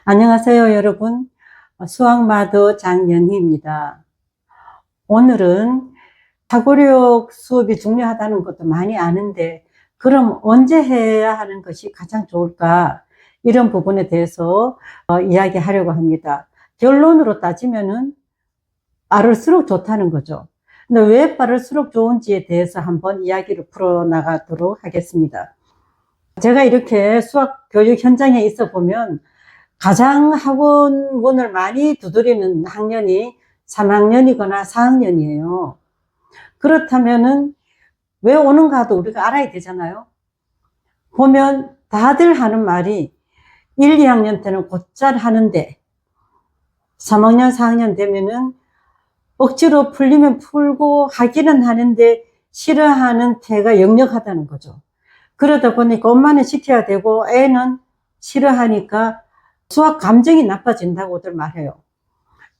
안녕하세요, 여러분. 수학마더 장연희입니다. 오늘은 사고력 수업이 중요하다는 것도 많이 아는데, 그럼 언제 해야 하는 것이 가장 좋을까? 이런 부분에 대해서 이야기하려고 합니다. 결론으로 따지면은 빠를수록 좋다는 거죠. 근데 왜 빠를수록 좋은지에 대해서 한번 이야기를 풀어나가도록 하겠습니다. 제가 이렇게 수학 교육 현장에 있어 보면 가장 학원문을 많이 두드리는 학년이 3학년이거나 4학년이에요. 그렇다면은 왜 오는가도 우리가 알아야 되잖아요. 보면 다들 하는 말이 1, 2학년 때는 곧잘 하는데 3학년, 4학년 되면은 억지로 풀리면 풀고 하기는 하는데 싫어하는 태가 역력하다는 거죠. 그러다 보니까 엄마는 시켜야 되고 애는 싫어하니까 수학 감정이 나빠진다고들 말해요.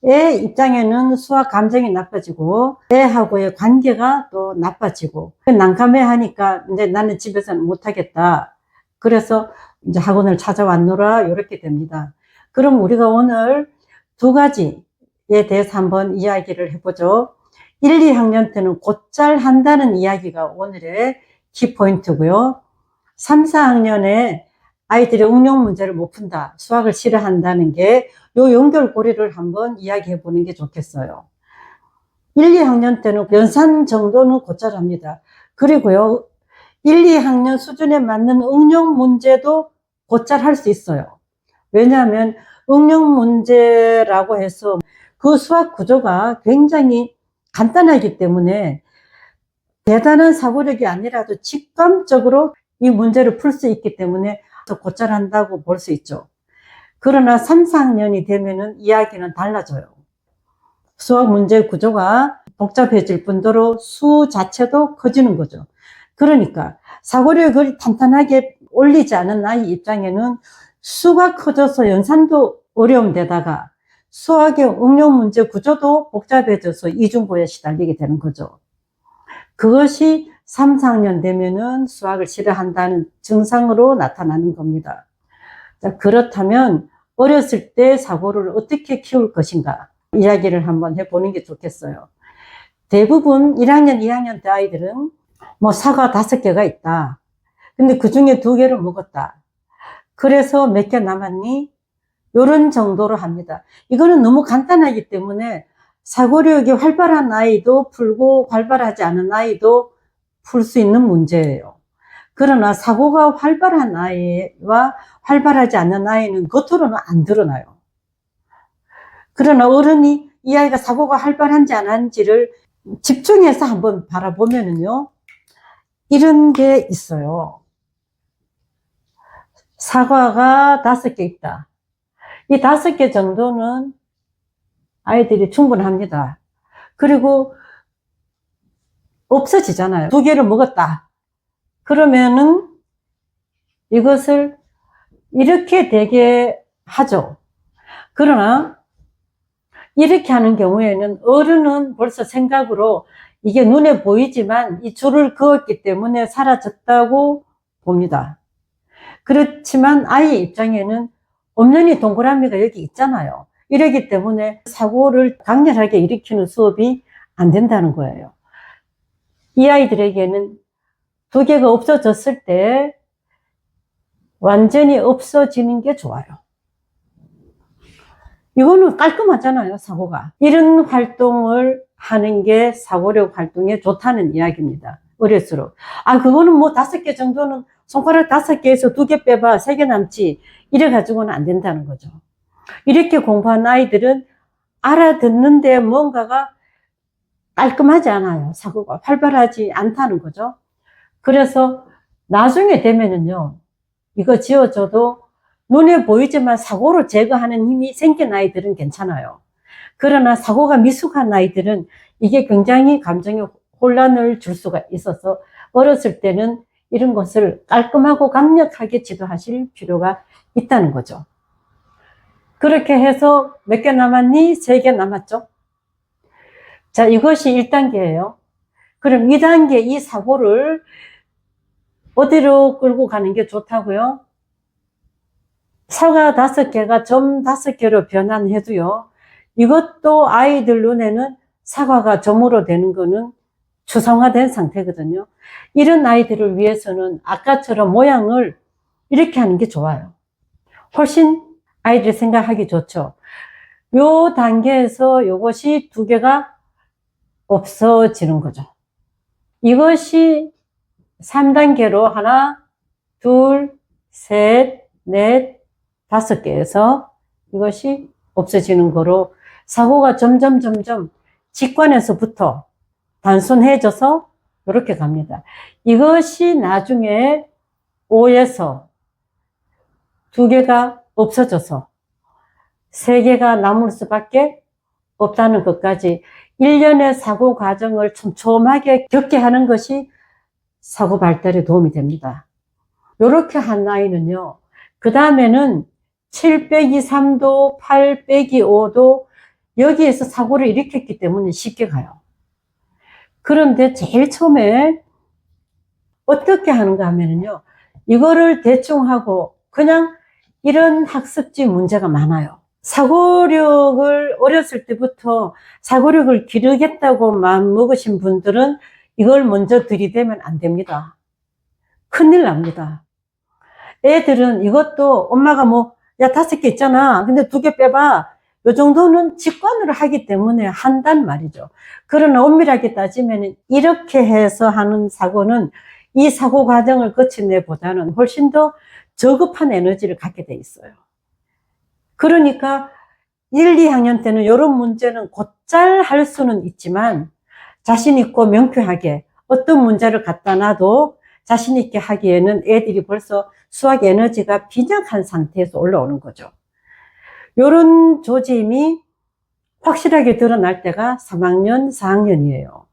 애 입장에는 수학 감정이 나빠지고 애하고의 관계가 또 나빠지고 난감해 하니까 이제 나는 집에서는 못하겠다. 그래서 이제 학원을 찾아왔노라 이렇게 됩니다. 그럼 우리가 오늘 두 가지에 대해서 한번 이야기를 해보죠. 1, 2학년 때는 곧잘 한다는 이야기가 오늘의 키포인트고요. 3, 4학년에 아이들의 응용 문제를 못 푼다, 수학을 싫어한다는 게 요 연결고리를 한번 이야기해 보는 게 좋겠어요. 1, 2학년 때는 연산 정도는 곧잘 합니다. 그리고요, 1, 2학년 수준에 맞는 응용 문제도 곧잘 할 수 있어요. 왜냐하면 응용 문제라고 해서 그 수학 구조가 굉장히 간단하기 때문에 대단한 사고력이 아니라도 직감적으로 이 문제를 풀 수 있기 때문에 더 곧잘 한다고 볼 수 있죠. 그러나 3, 4학년이 되면은 이야기는 달라져요. 수학 문제 구조가 복잡해질 뿐더러 수 자체도 커지는 거죠. 그러니까 사고력을 탄탄하게 올리지 않은 아이 입장에는 수가 커져서 연산도 어려움 데다가 수학의 응용 문제 구조도 복잡해져서 이중고에 시달리게 되는 거죠. 그것이 3, 4학년 되면은 수학을 싫어한다는 증상으로 나타나는 겁니다. 자, 그렇다면 어렸을 때 사고를 어떻게 키울 것인가 이야기를 한번 해보는 게 좋겠어요. 대부분 1학년, 2학년 때 아이들은 뭐 사과 5개가 있다. 근데 그 중에 2개를 먹었다. 그래서 몇 개 남았니? 이런 정도로 합니다. 이거는 너무 간단하기 때문에 사고력이 활발한 아이도 풀고 활발하지 않은 아이도 풀 수 있는 문제예요. 그러나 사고가 활발한 아이와 활발하지 않는 아이는 겉으로는 안 드러나요. 그러나 어른이 이 아이가 사고가 활발한지 안 한지를 집중해서 한번 바라보면요, 이런 게 있어요. 사과가 5개 있다. 이 5개 정도는 아이들이 충분합니다. 그리고 없어지잖아요. 2개를 먹었다. 그러면은 이것을 이렇게 되게 하죠. 그러나 이렇게 하는 경우에는 어른은 벌써 생각으로 이게 눈에 보이지만 이 줄을 그었기 때문에 사라졌다고 봅니다. 그렇지만 아이 입장에는 엄연히 동그라미가 여기 있잖아요. 이러기 때문에 사고를 강렬하게 일으키는 수업이 안 된다는 거예요. 이 아이들에게는 2개가 없어졌을 때 완전히 없어지는 게 좋아요. 이거는 깔끔하잖아요, 사고가. 이런 활동을 하는 게 사고력 활동에 좋다는 이야기입니다. 어릴수록. 그거는 뭐 5개 정도는 손가락 5개에서 2개 빼봐, 3개 남지. 이래가지고는 안 된다는 거죠. 이렇게 공부한 아이들은 알아듣는데 뭔가가 깔끔하지 않아요. 사고가 활발하지 않다는 거죠. 그래서 나중에 되면은요, 이거 지어줘도 눈에 보이지만 사고를 제거하는 힘이 생긴 아이들은 괜찮아요. 그러나 사고가 미숙한 아이들은 이게 굉장히 감정에 혼란을 줄 수가 있어서 어렸을 때는 이런 것을 깔끔하고 강력하게 지도하실 필요가 있다는 거죠. 그렇게 해서 몇 개 남았니? 3개 남았죠? 자, 이것이 1단계예요. 그럼 2단계 이 사고를 어디로 끌고 가는 게 좋다고요? 사과 5개가 점 5개로 변환해도요, 이것도 아이들 눈에는 사과가 점으로 되는 거는 추상화된 상태거든요. 이런 아이들을 위해서는 아까처럼 모양을 이렇게 하는 게 좋아요. 훨씬 아이들이 생각하기 좋죠. 요 단계에서 요것이 2개가 없어지는 거죠. 이것이 3단계로 하나, 둘, 셋, 넷, 5개에서 이것이 없어지는 거로 사고가 점점 직관에서부터 단순해져서 이렇게 갑니다. 이것이 나중에 5에서 2개가 없어져서 3개가 남을 수밖에 없다는 것까지 일련의 사고 과정을 촘촘하게 겪게 하는 것이 사고 발달에 도움이 됩니다. 이렇게 한 아이는요, 그 다음에는 7-3도, 8-5도 여기에서 사고를 일으켰기 때문에 쉽게 가요. 그런데 제일 처음에 어떻게 하는가 하면요, 이거를 대충 하고 그냥 이런 학습지 문제가 많아요. 사고력을 어렸을 때부터 사고력을 기르겠다고 마음먹으신 분들은 이걸 먼저 들이대면 안 됩니다. 큰일 납니다. 애들은 이것도 엄마가 야, 5개 있잖아. 근데 2개 빼봐. 요 정도는 직관으로 하기 때문에 한단 말이죠. 그러나 엄밀하게 따지면 이렇게 해서 하는 사고는 이 사고 과정을 거친 애보다는 훨씬 더 저급한 에너지를 갖게 돼 있어요. 그러니까 1, 2학년 때는 이런 문제는 곧잘 할 수는 있지만 자신 있고 명쾌하게 어떤 문제를 갖다 놔도 자신 있게 하기에는 애들이 벌써 수학 에너지가 빈약한 상태에서 올라오는 거죠. 이런 조짐이 확실하게 드러날 때가 3학년, 4학년이에요.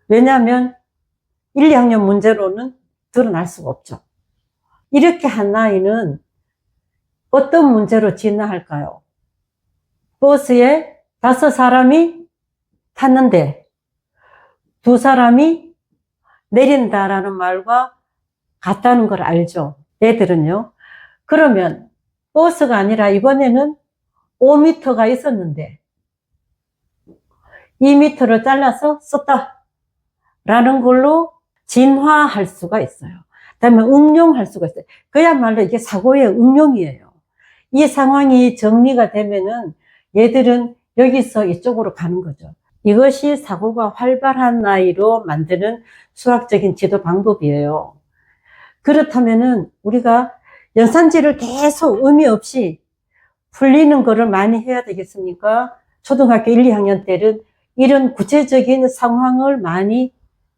왜냐하면 1, 2학년 문제로는 드러날 수가 없죠. 이렇게 한 아이는 어떤 문제로 진화할까요? 버스에 5사람이 탔는데 2사람이 내린다라는 말과 같다는 걸 알죠. 애들은요. 그러면 버스가 아니라 이번에는 5m가 있었는데 2m를 잘라서 썼다 라는 걸로 진화할 수가 있어요. 그다음에 응용할 수가 있어요. 그야말로 이게 사고의 응용이에요. 이 상황이 정리가 되면은 얘들은 여기서 이쪽으로 가는 거죠. 이것이 사고가 활발한 아이로 만드는 수학적인 지도 방법이에요. 그렇다면은 우리가 연산지를 계속 의미 없이 풀리는 거를 많이 해야 되겠습니까? 초등학교 1, 2학년 때는 이런 구체적인 상황을 많이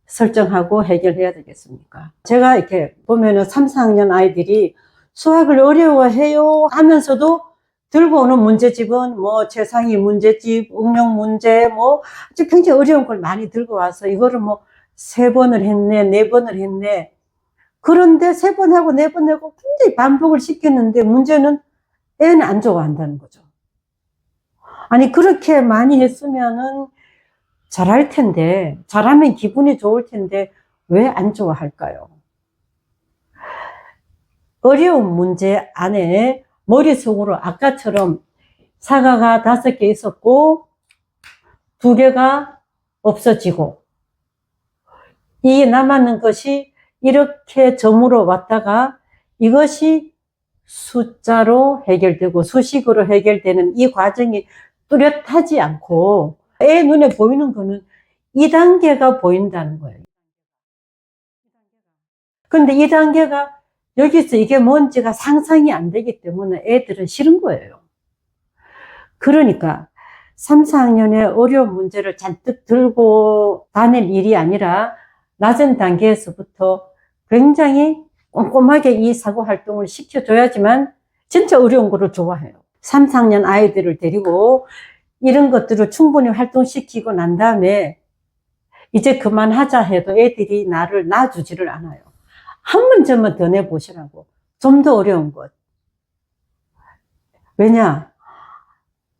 설정하고 해결해야 되겠습니까? 제가 이렇게 보면은 3, 4학년 아이들이 수학을 어려워해요 하면서도 들고 오는 문제집은 최상위 문제집, 응용 문제, 굉장히 어려운 걸 많이 들고 와서 이거를 3번을 했네, 4번을 했네. 그런데 3번 하고 4번 하고 굉장히 반복을 시켰는데 문제는 애는 안 좋아한다는 거죠. 아니, 그렇게 많이 했으면은 잘할 텐데, 잘하면 기분이 좋을 텐데, 왜 안 좋아할까요? 어려운 문제 안에 머릿속으로 아까처럼 사과가 5개 있었고, 2개가 없어지고, 이 남았는 것이 이렇게 점으로 왔다가 이것이 숫자로 해결되고 수식으로 해결되는 이 과정이 뚜렷하지 않고 애 눈에 보이는 거는 2단계가 보인다는 거예요. 근데 2단계가 여기서 이게 뭔지가 상상이 안 되기 때문에 애들은 싫은 거예요. 그러니까 3, 4학년의 어려운 문제를 잔뜩 들고 다닐 일이 아니라 낮은 단계에서부터 굉장히 꼼꼼하게 이 사고 활동을 시켜줘야지만 진짜 어려운 거를 좋아해요. 3, 4학년 아이들을 데리고 이런 것들을 충분히 활동시키고 난 다음에 이제 그만하자 해도 애들이 나를 놔주지를 않아요. 한 문제만 더 내보시라고. 좀 더 어려운 것. 왜냐?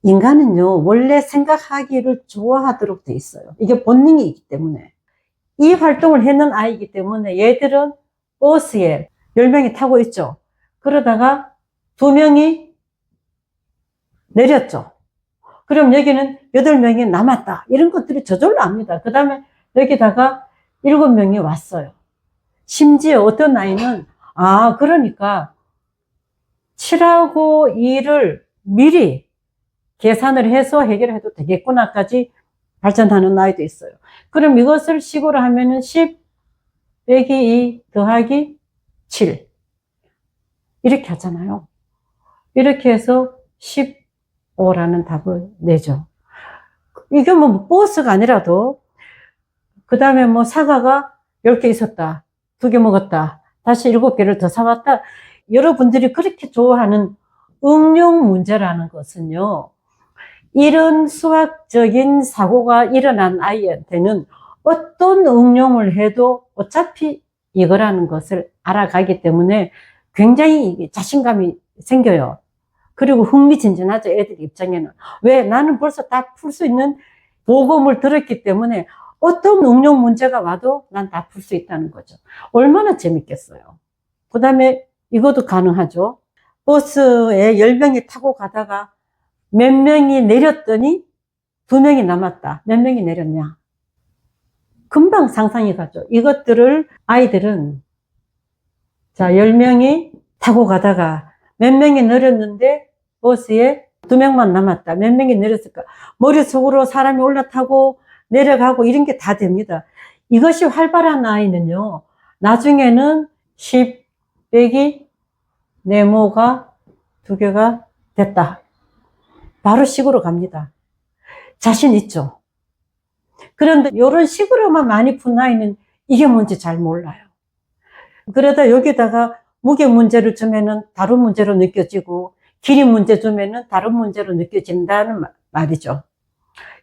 인간은요, 원래 생각하기를 좋아하도록 돼 있어요. 이게 본능이기 때문에. 이 활동을 했는 아이이기 때문에 얘들은 버스에 10명이 타고 있죠. 그러다가 2명이 내렸죠. 그럼 여기는 8명이 남았다. 이런 것들이 저절로 압니다. 그 다음에 여기다가 7명이 왔어요. 심지어 어떤 아이는, 그러니까 7하고 2를 미리 계산을 해서 해결해도 되겠구나까지 발전하는 아이도 있어요. 그럼 이것을 식으로 하면은 10 빼기 2 더하기 7. 이렇게 하잖아요. 이렇게 해서 15라는 답을 내죠. 이게 뭐 버스가 아니라도, 그 다음에 뭐 사과가 10개 있었다. 2개 먹었다. 다시 7개를 더 사왔다. 여러분들이 그렇게 좋아하는 응용 문제라는 것은요, 이런 수학적인 사고가 일어난 아이한테는 어떤 응용을 해도 어차피 이거라는 것을 알아가기 때문에 굉장히 자신감이 생겨요. 그리고 흥미진진하죠, 애들 입장에는. 왜? 나는 벌써 다 풀 수 있는 모범을 들었기 때문에 어떤 응용 문제가 와도 난 다 풀 수 있다는 거죠. 얼마나 재밌겠어요. 그 다음에 이것도 가능하죠. 버스에 10명이 타고 가다가 몇 명이 내렸더니 2명이 남았다. 몇 명이 내렸냐? 금방 상상이 가죠. 이것들을 아이들은, 자, 10명이 타고 가다가 몇 명이 내렸는데 버스에 2명만 남았다. 몇 명이 내렸을까? 머릿속으로 사람이 올라타고 내려가고 이런 게 다 됩니다. 이것이 활발한 아이는요, 나중에는 10 빼기 네모가 2개가 됐다. 바로 식으로 갑니다. 자신 있죠? 그런데 이런 식으로만 많이 푼 아이는 이게 뭔지 잘 몰라요. 그러다 여기다가 무게 문제를 주면은 다른 문제로 느껴지고, 길이 문제 주면은 다른 문제로 느껴진다는 말이죠.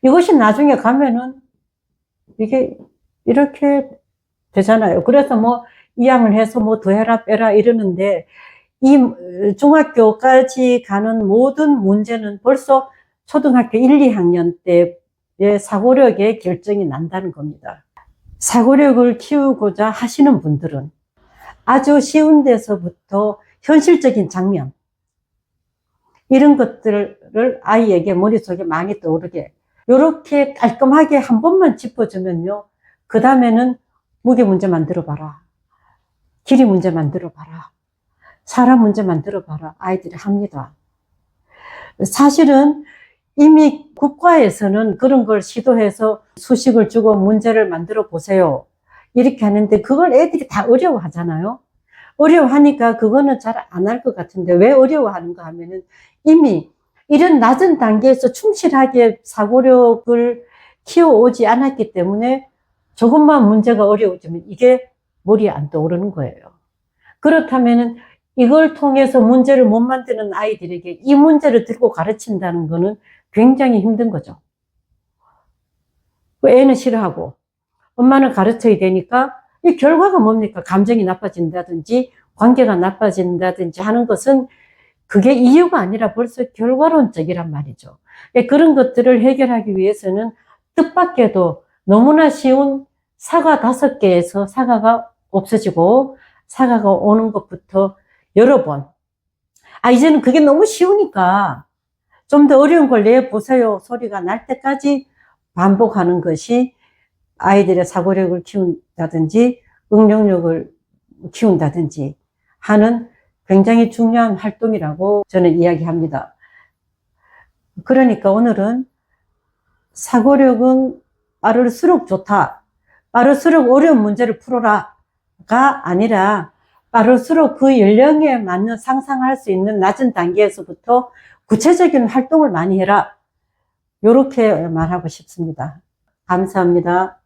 이것이 나중에 가면은 이게 이렇게 되잖아요. 그래서 뭐 이항을 해서 뭐 더해라 빼라 이러는데, 이 중학교까지 가는 모든 문제는 벌써 초등학교 1, 2학년 때의 사고력의 결정이 난다는 겁니다. 사고력을 키우고자 하시는 분들은 아주 쉬운 데서부터 현실적인 장면, 이런 것들을 아이에게 머릿속에 많이 떠오르게, 이렇게 깔끔하게 한 번만 짚어주면요, 그 다음에는 무게 문제 만들어봐라, 길이 문제 만들어봐라, 사람 문제 만들어봐라, 아이들이 합니다. 사실은 이미 국가에서는 그런 걸 시도해서 수식을 주고 문제를 만들어 보세요, 이렇게 하는데 그걸 애들이 다 어려워하잖아요. 어려워하니까 그거는 잘 안 할 것 같은데, 왜 어려워하는가 하면은 이미 이런 낮은 단계에서 충실하게 사고력을 키워오지 않았기 때문에 조금만 문제가 어려워지면 이게 머리에 안 떠오르는 거예요. 그렇다면은 이걸 통해서 문제를 못 만드는 아이들에게 이 문제를 들고 가르친다는 거는 굉장히 힘든 거죠. 애는 싫어하고 엄마는 가르쳐야 되니까, 이 결과가 뭡니까? 감정이 나빠진다든지 관계가 나빠진다든지 하는 것은 그게 이유가 아니라 벌써 결과론적이란 말이죠. 그런 것들을 해결하기 위해서는 뜻밖에도 너무나 쉬운 사과 5개에서 사과가 없어지고 사과가 오는 것부터 여러 번, 이제는 그게 너무 쉬우니까 좀 더 어려운 걸 내보세요 소리가 날 때까지 반복하는 것이 아이들의 사고력을 키운다든지 응용력을 키운다든지 하는 굉장히 중요한 활동이라고 저는 이야기합니다. 그러니까 오늘은 사고력은 빠를수록 좋다, 빠를수록 어려운 문제를 풀어라가 아니라 빠를수록 그 연령에 맞는 상상할 수 있는 낮은 단계에서부터 구체적인 활동을 많이 해라, 이렇게 말하고 싶습니다. 감사합니다.